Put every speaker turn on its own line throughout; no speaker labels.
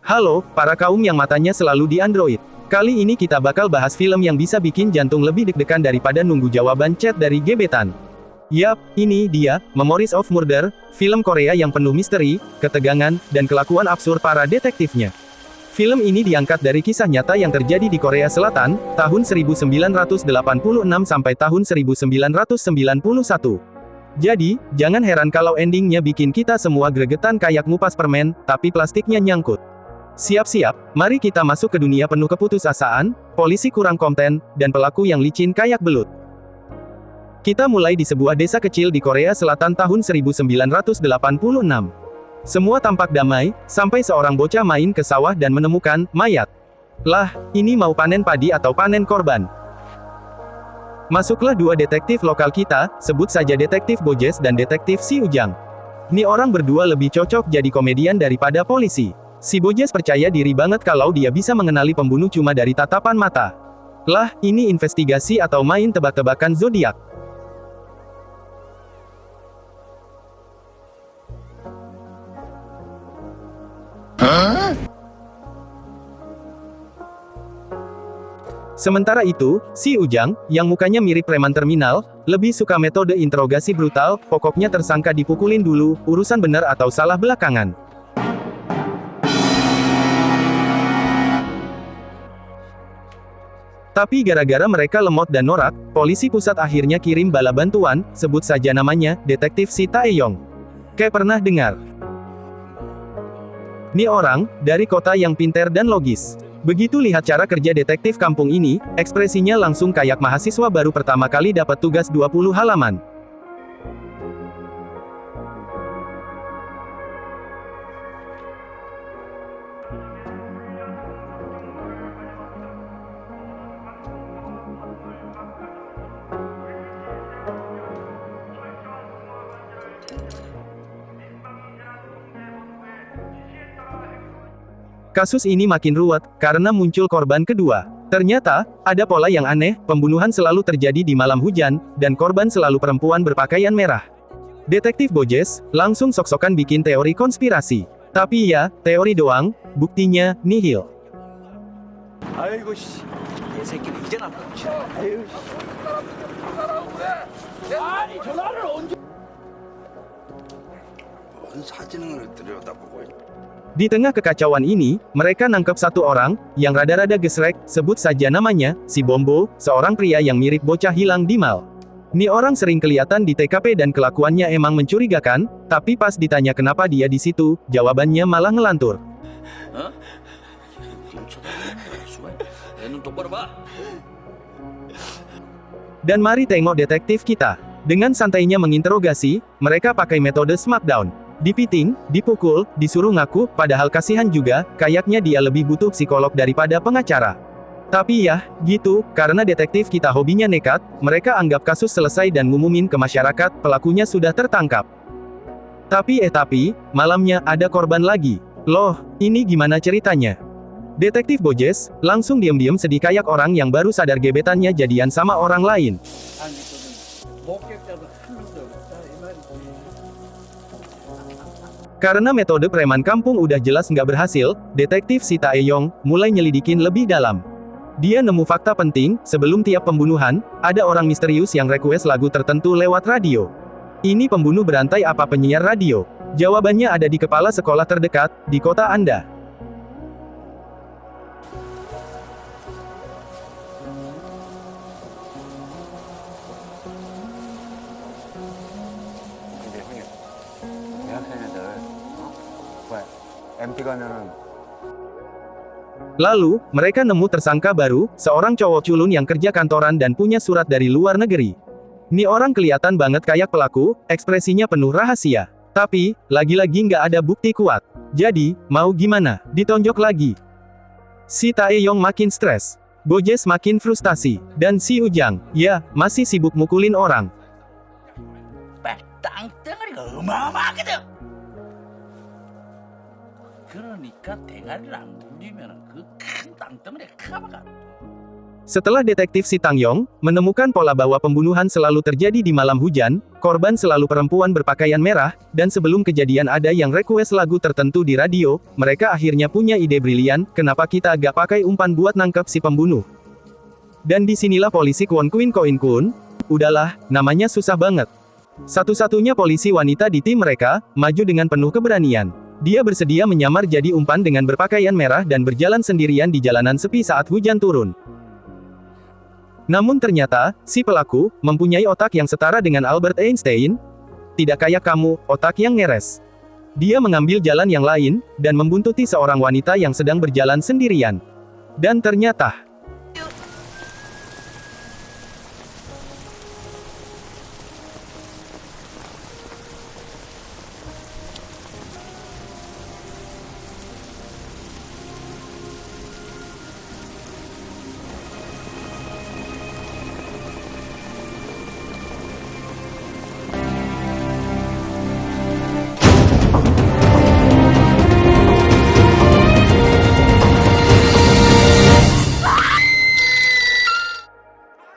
Halo, para kaum yang matanya selalu di Android. Kali ini kita bakal bahas film yang bisa bikin jantung lebih deg-degan daripada nunggu jawaban chat dari gebetan. Yap, ini dia, Memories of Murder, film Korea yang penuh misteri, ketegangan, dan kelakuan absurd para detektifnya. Film ini diangkat dari kisah nyata yang terjadi di Korea Selatan, tahun 1986 sampai tahun 1991. Jadi, jangan heran kalau endingnya bikin kita semua gregetan kayak ngupas permen, tapi plastiknya nyangkut. Siap-siap, mari kita masuk ke dunia penuh keputusasaan, polisi kurang kompeten, dan pelaku yang licin kayak belut. Kita mulai di sebuah desa kecil di Korea Selatan tahun 1986. Semua tampak damai, sampai seorang bocah main ke sawah dan menemukan mayat. Lah, ini mau panen padi atau panen korban? Masuklah dua detektif lokal kita, sebut saja detektif Bojes dan detektif Si Ujang. Nih orang berdua lebih cocok jadi komedian daripada polisi. Si Bojes percaya diri banget kalau dia bisa mengenali pembunuh cuma dari tatapan mata. Lah, ini investigasi atau main tebak-tebakan zodiak? Sementara itu, si Ujang, yang mukanya mirip preman terminal, lebih suka metode interogasi brutal, pokoknya tersangka dipukulin dulu, urusan benar atau salah belakangan. Tapi gara-gara mereka lemot dan norak, polisi pusat akhirnya kirim bala bantuan, sebut saja namanya, detektif Si Taeyong. Kayak pernah dengar? Nih orang, dari kota yang pinter dan logis. Begitu lihat cara kerja detektif kampung ini, ekspresinya langsung kayak mahasiswa baru pertama kali dapat tugas 20 halaman. Kasus ini makin ruwet, karena muncul korban kedua. Ternyata, ada pola yang aneh, pembunuhan selalu terjadi di malam hujan, dan korban selalu perempuan berpakaian merah. Detektif Bojes, langsung sok-sokan bikin teori konspirasi. Tapi ya, teori doang, buktinya, nihil.
아이고 씨, 이 새끼는 이제 나왔다. 아이고 씨. 아니 전화를 언제? 뭔 사진을 들여다보고 있.
Di tengah kekacauan ini, mereka nangkep satu orang, yang rada-rada gesrek, sebut saja namanya, si Bombo, seorang pria yang mirip bocah hilang di mal. Nih orang sering kelihatan di TKP dan kelakuannya emang mencurigakan, tapi pas ditanya kenapa dia di situ, jawabannya malah ngelantur. Dan mari tengok detektif kita. Dengan santainya menginterogasi, mereka pakai metode smackdown. Dipiting, dipukul, disuruh ngaku, padahal kasihan juga, kayaknya dia lebih butuh psikolog daripada pengacara. Tapi ya, gitu, karena detektif kita hobinya nekat, mereka anggap kasus selesai dan ngumumin ke masyarakat, pelakunya sudah tertangkap. Tapi, malamnya, ada korban lagi. Loh, ini gimana ceritanya? Detektif Bojes, langsung diam-diam sedih kayak orang yang baru sadar gebetannya jadian sama orang lain. Karena metode preman kampung udah jelas nggak berhasil, detektif Si Taeyong mulai nyelidikin lebih dalam. Dia nemu fakta penting, sebelum tiap pembunuhan, ada orang misterius yang request lagu tertentu lewat radio. Ini pembunuh berantai apa penyiar radio? Jawabannya ada di kepala sekolah terdekat, di kota Anda. Lalu, mereka nemu tersangka baru, seorang cowok culun yang kerja kantoran dan punya surat dari luar negeri. Nih orang kelihatan banget kayak pelaku, ekspresinya penuh rahasia. Tapi, lagi-lagi nggak ada bukti kuat. Jadi, mau gimana? Ditonjok lagi. Si Taeyong makin stres. Bojes makin frustasi. Dan si Ujang, ya, masih sibuk mukulin orang.
그러니까 대가리를 안 굴리면 그 큰 땅덩어리에 카바가.
Setelah detektif Si Tangyong menemukan pola bahwa pembunuhan selalu terjadi di malam hujan, korban selalu perempuan berpakaian merah, dan sebelum kejadian ada yang request lagu tertentu di radio, mereka akhirnya punya ide brilian, kenapa kita agak pakai umpan buat nangkep si pembunuh. Dan disinilah polisi Kwon Kwin Koin Kun, udahlah, namanya susah banget. Satu-satunya polisi wanita di tim mereka, maju dengan penuh keberanian. Dia bersedia menyamar jadi umpan dengan berpakaian merah dan berjalan sendirian di jalanan sepi saat hujan turun. Namun ternyata, si pelaku, mempunyai otak yang setara dengan Albert Einstein. Tidak kayak kamu, otak yang ngeres. Dia mengambil jalan yang lain, dan membuntuti seorang wanita yang sedang berjalan sendirian. Dan ternyata,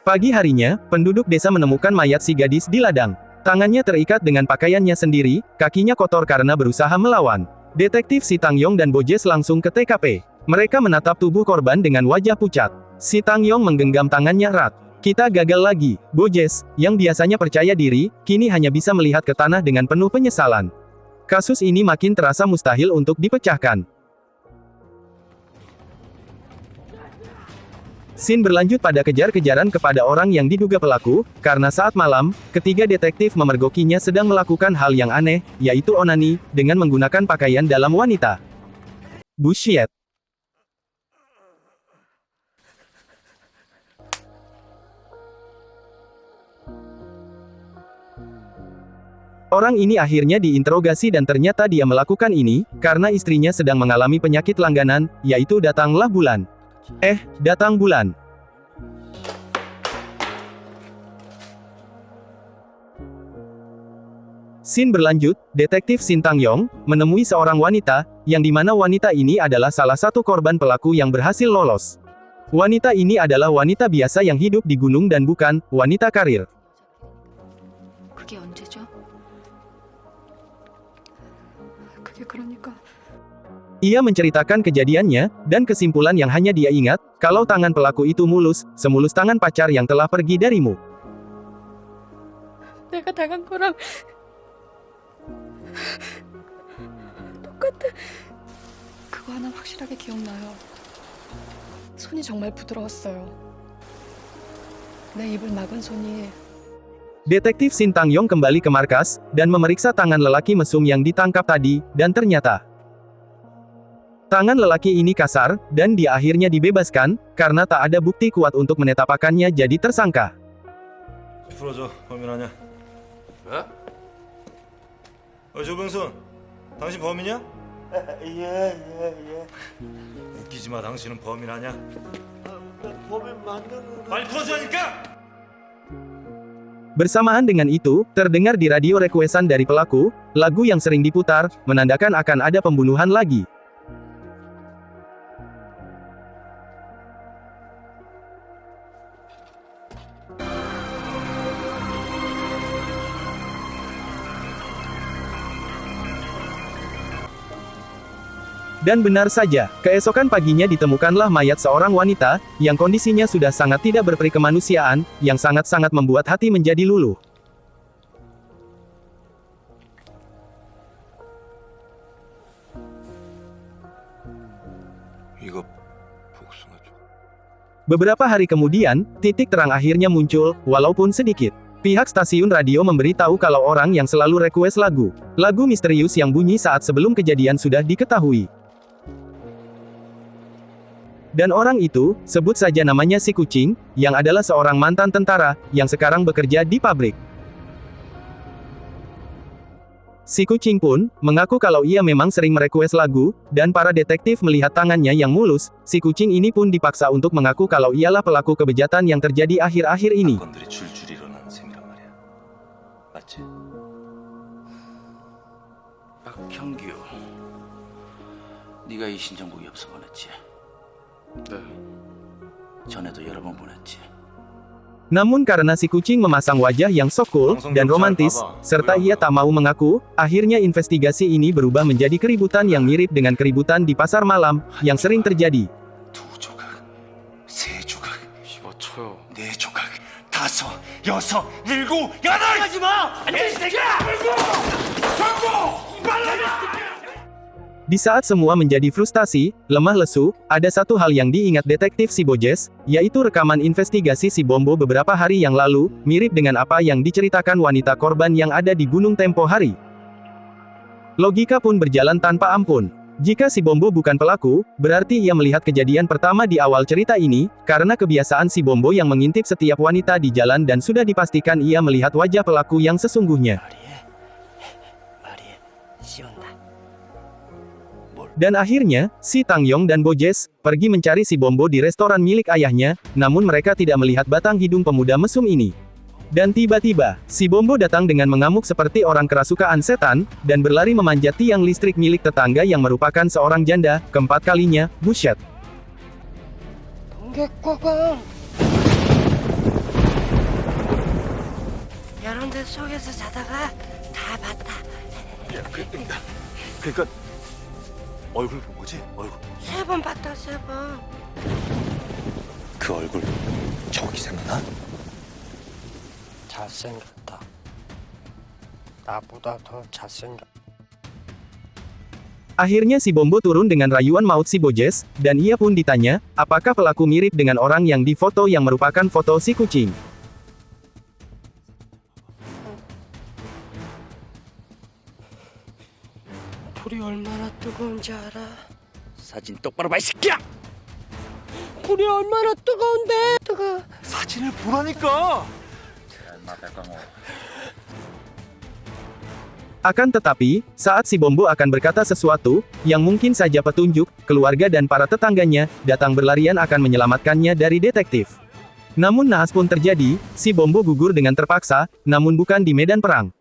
pagi harinya, penduduk desa menemukan mayat si gadis di ladang. Tangannya terikat dengan pakaiannya sendiri, kakinya kotor karena berusaha melawan. Detektif Si Tangyong dan Bojes langsung ke TKP. Mereka menatap tubuh korban dengan wajah pucat. Si Tangyong menggenggam tangannya erat. Kita gagal lagi. Bojes, yang biasanya percaya diri, kini hanya bisa melihat ke tanah dengan penuh penyesalan. Kasus ini makin terasa mustahil untuk dipecahkan. Scene berlanjut pada kejar-kejaran kepada orang yang diduga pelaku, karena saat malam, ketiga detektif memergokinya sedang melakukan hal yang aneh, yaitu onani, dengan menggunakan pakaian dalam wanita. Bullshit. Orang ini akhirnya diinterogasi dan ternyata dia melakukan ini, karena istrinya sedang mengalami penyakit langganan, yaitu datanglah bulan. Datang bulan. Scene berlanjut, detektif Shin Tangyong menemui seorang wanita, yang dimana wanita ini adalah salah satu korban pelaku yang berhasil lolos. Wanita ini adalah wanita biasa yang hidup di gunung dan bukan wanita karir.
그게 언제죠? 그게 그러니까
Ia menceritakan kejadiannya, dan kesimpulan yang hanya dia ingat, kalau tangan pelaku itu mulus, semulus tangan pacar yang telah pergi darimu.
내가 당한 거랑 똑같아. 그거 하나 확실하게 기억나요. 손이 정말 부드러웠어요. 내 입을 막은 손이
Detektif Shin Tangyong kembali ke markas, dan memeriksa tangan lelaki mesum yang ditangkap tadi, dan ternyata tangan lelaki ini kasar, dan dia akhirnya dibebaskan, karena tak ada bukti kuat untuk menetapkannya jadi tersangka.
풀어줘, 범인 아냐?
왜?
조병순, 당신 범인이야?
예.
웃기지 마, 당신은 범인 아냐?
범인 만드는
빨리 풀어주라니까!
Bersamaan dengan itu, terdengar di radio requestan dari pelaku, lagu yang sering diputar, menandakan akan ada pembunuhan lagi. Dan benar saja, keesokan paginya ditemukanlah mayat seorang wanita, yang kondisinya sudah sangat tidak berperi kemanusiaan, yang sangat-sangat membuat hati menjadi luluh.
이거 복숭아죠.
Beberapa hari kemudian, titik terang akhirnya muncul, walaupun sedikit. Pihak stasiun radio memberitahu kalau orang yang selalu request lagu misterius yang bunyi saat sebelum kejadian sudah diketahui. Dan orang itu, sebut saja namanya si kucing, yang adalah seorang mantan tentara, yang sekarang bekerja di pabrik. Si kucing pun, mengaku kalau ia memang sering merequest lagu, dan para detektif melihat tangannya yang mulus, si kucing ini pun dipaksa untuk mengaku kalau ialah pelaku kebejatan yang terjadi akhir-akhir ini.
사건들이 줄줄이 일어나는 셈이란 말이야. 맞지? 박형규, 네가 이 신정국이 없어 보냈지?
네.
전에도 여러 번 보냈지.
Namun karena si kucing memasang wajah yang sok cool dan romantis, serta ia tak mau mengaku, akhirnya investigasi ini berubah menjadi keributan yang mirip dengan keributan di pasar malam, yang sering terjadi.
두 조각, 세 조각,
집어쳐요.
네 조각, 다섯, 여섯, 일곱, 여덟! 하지 마! 이 새끼야!
Di saat semua menjadi frustasi, lemah lesu, ada satu hal yang diingat detektif si Bojes, yaitu rekaman investigasi si Bombo beberapa hari yang lalu, mirip dengan apa yang diceritakan wanita korban yang ada di gunung tempo hari. Logika pun berjalan tanpa ampun. Jika si Bombo bukan pelaku, berarti ia melihat kejadian pertama di awal cerita ini, karena kebiasaan si Bombo yang mengintip setiap wanita di jalan dan sudah dipastikan ia melihat wajah pelaku yang sesungguhnya.
머리에 씌운다.
Dan akhirnya, si Tangyong dan Bojes pergi mencari si Bombo di restoran milik ayahnya, namun mereka tidak melihat batang hidung pemuda mesum ini. Dan tiba-tiba, si Bombo datang dengan mengamuk seperti orang kerasukaan setan, dan berlari memanjat tiang listrik milik tetangga yang merupakan seorang janda, keempat kalinya, buset.
동객과광 여러분들 속에서 자다가 다 봤다.
그러니까 얼굴 본 거지? 얼굴.
세 번 봤다, 세 번.
그 얼굴 저기 생각나?
잘생겼다. 나보다 더 잘생겼다.
Akhirnya si Bombo turun dengan rayuan maut si Bojes, dan ia pun ditanya, apakah pelaku mirip dengan orang yang difoto yang merupakan foto si kucing.
불이 얼마나 뜨거운지 알아?
사진 똑바로 봐, 이 새끼야!
불이 얼마나 뜨거운데? 뜨거.
사진을 보라니까.
Akan tetapi, saat si Bombo akan berkata sesuatu, yang mungkin saja petunjuk, keluarga dan para tetangganya, datang berlarian akan menyelamatkannya dari detektif. Namun naas pun terjadi, si Bombo gugur dengan terpaksa, namun bukan di medan perang.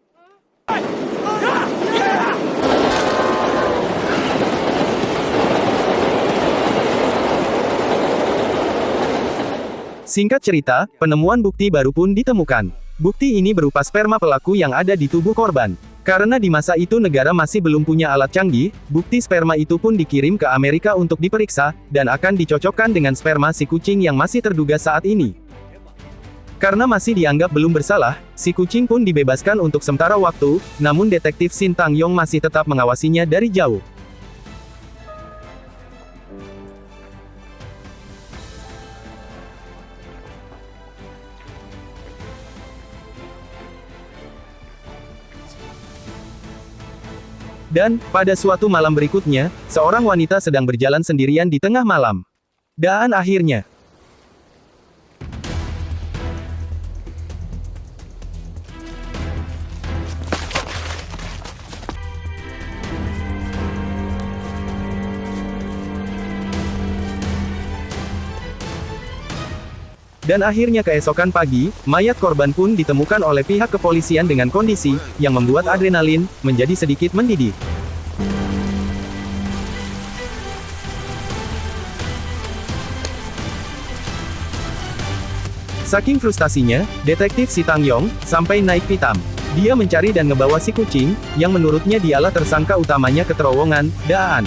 Singkat cerita, penemuan bukti baru pun ditemukan. Bukti ini berupa sperma pelaku yang ada di tubuh korban. Karena di masa itu negara masih belum punya alat canggih, bukti sperma itu pun dikirim ke Amerika untuk diperiksa, dan akan dicocokkan dengan sperma si kucing yang masih terduga saat ini. Karena masih dianggap belum bersalah, si kucing pun dibebaskan untuk sementara waktu, namun detektif Shin Tangyong masih tetap mengawasinya dari jauh. Dan, pada suatu malam berikutnya, seorang wanita sedang berjalan sendirian di tengah malam. Dan akhirnya, keesokan pagi, mayat korban pun ditemukan oleh pihak kepolisian dengan kondisi yang membuat adrenalin menjadi sedikit mendidih. Saking frustasinya, detektif si Tangyong sampai naik pitam. Dia mencari dan ngebawa si kucing, yang menurutnya dialah tersangka utamanya ke terowongan, dan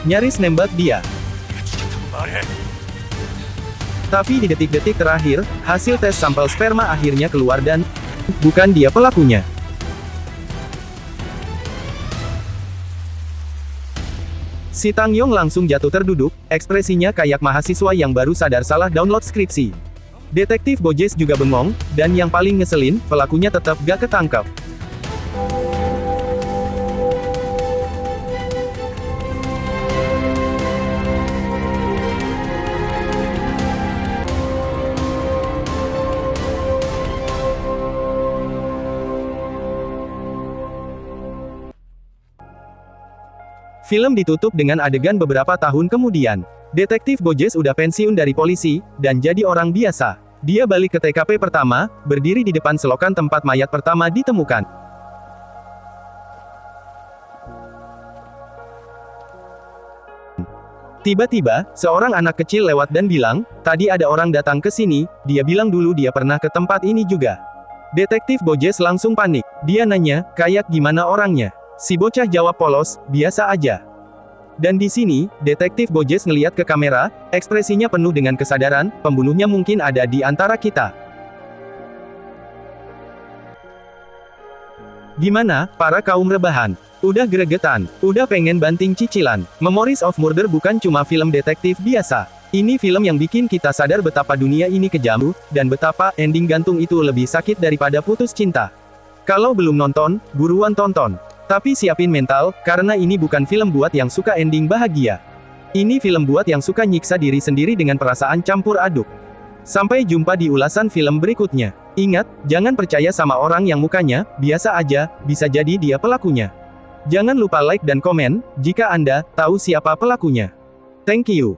nyaris nembak dia. Tapi di detik-detik terakhir, hasil tes sampel sperma akhirnya keluar dan bukan dia pelakunya. Si Tangyong langsung jatuh terduduk, ekspresinya kayak mahasiswa yang baru sadar salah download skripsi. Detektif Bojes juga bengong, dan yang paling ngeselin, pelakunya tetap gak ketangkep. Film ditutup dengan adegan beberapa tahun kemudian. Detektif Bojes udah pensiun dari polisi, dan jadi orang biasa. Dia balik ke TKP pertama, berdiri di depan selokan tempat mayat pertama ditemukan. Tiba-tiba, seorang anak kecil lewat dan bilang, tadi ada orang datang ke sini, dia bilang dulu dia pernah ke tempat ini juga. Detektif Bojes langsung panik. Dia nanya, kayak gimana orangnya? Si bocah jawab polos, biasa aja. Dan di sini, Detektif Bojes ngeliat ke kamera, ekspresinya penuh dengan kesadaran, pembunuhnya mungkin ada di antara kita. Gimana, para kaum rebahan? Udah gregetan, udah pengen banting cicilan. Memories of Murder bukan cuma film detektif biasa. Ini film yang bikin kita sadar betapa dunia ini kejam, dan betapa ending gantung itu lebih sakit daripada putus cinta. Kalau belum nonton, buruan tonton. Tapi siapin mental, karena ini bukan film buat yang suka ending bahagia. Ini film buat yang suka nyiksa diri sendiri dengan perasaan campur aduk. Sampai jumpa di ulasan film berikutnya. Ingat, jangan percaya sama orang yang mukanya biasa aja, bisa jadi dia pelakunya. Jangan lupa like dan komen, jika Anda tahu siapa pelakunya. Thank you.